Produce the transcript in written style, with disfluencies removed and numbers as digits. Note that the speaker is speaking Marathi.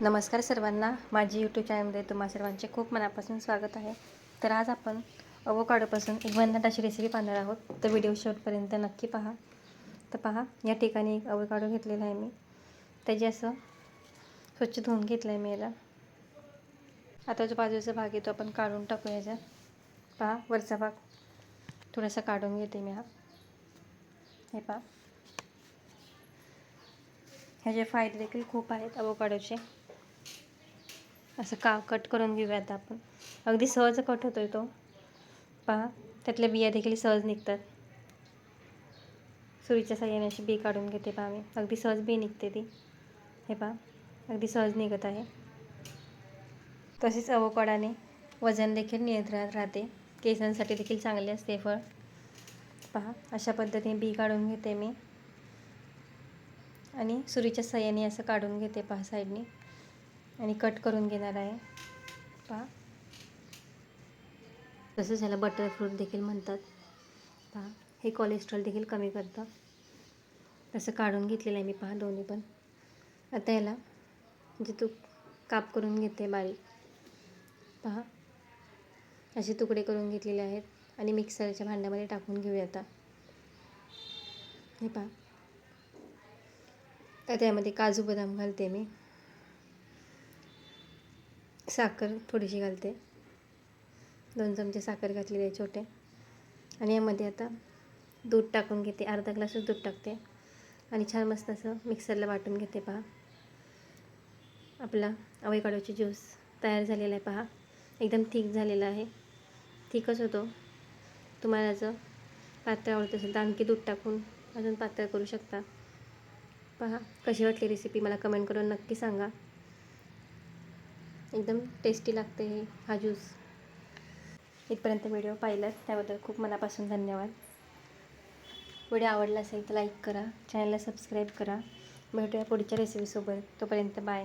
नमस्कार सर्वांना, माझी यूट्यूब चॅनलमध्ये तुम्हा सर्वांचे खूप मनापासून स्वागत आहे. तर आज आपण अवोकाडोपासून एक भन्नाट अशी रेसिपी पाहणार आहोत. तर व्हिडिओ शेवटपर्यंत नक्की पहा. तर पहा, या ठिकाणी एक अवोकाडो घेतलेला आहे मी. त्याची असं स्वच्छ धुवून घेतलं आहे मी याला. आता जो बाजूचा भाग आहे तो आपण काढून टाकू याचा. पहा, वरचा भाग थोडासा काढून घेते मी. हे पहा, ह्याचे फायदे देखील खूप आहेत अवोकाडोचे. असं कट करून घेऊयात आपण. अगदी सहज कट होतोय तो. पहा, त्यातल्या बिया देखील सहज निघतात. सुरीच्या साहाय्याने अशी बी काढून घेते पहा मी. अगदी सहज बी निघते ती. हे पहा, अगदी सहज निघत आहे. तसेच अवोकाडोने वजन देखील नियंत्रणात राहते. केसांसाठी देखील चांगले असते फळ. पहा, अशा पद्धतीने बी काढून घेते मी आणि सुरीच्या साहाय्याने असं काढून घेते पहा साईडनी आणि कट करून घेणार आहे. पहा, तसंच ह्याला बटर फ्रूट देखील म्हणतात. पहा, हे कोलेस्ट्रॉल देखील कमी करतं. तसं काढून घेतलेलं आहे मी पहा दोन्ही पण. आता ह्याला तू काप करून घेते बारीक. पहा, असे तुकडे करून घेतलेले आहेत आणि मिक्सरच्या भांड्यामध्ये टाकून घेऊया आता. हे पहा, आता यामध्ये काजू बदाम घालते मी. साखर थोडीशी घालते. 2 चमचे साखर घातलेली आहे छोटे. आणि यामध्ये आता दूध टाकून घेते. अर्धा ग्लासच दूध टाकते आणि छान मस्त असं मिक्सरला वाटून घेते. पहा, आपला अवोकाडोची ज्यूस तयार झालेला आहे. पहा, एकदम थिक झालेला आहे. थिकच होतो. तुम्हाला जर पातळ आवडत असेल तर आणखी दूध टाकून अजून पातळ करू शकता. पहा, कशी वाटली रेसिपी मला कमेंट करून नक्की सांगा. एकदम टेस्टी लागते हा ज्यूस. इथपर्यंत व्हिडिओ पाहिलात त्याबद्दल खूप मनापासून धन्यवाद. व्हिडिओ आवडला असेल तर लाईक करा, चॅनलला सबस्क्राईब करा. भेटूया पुढच्या रेसिपीसोबत. तोपर्यंत बाय.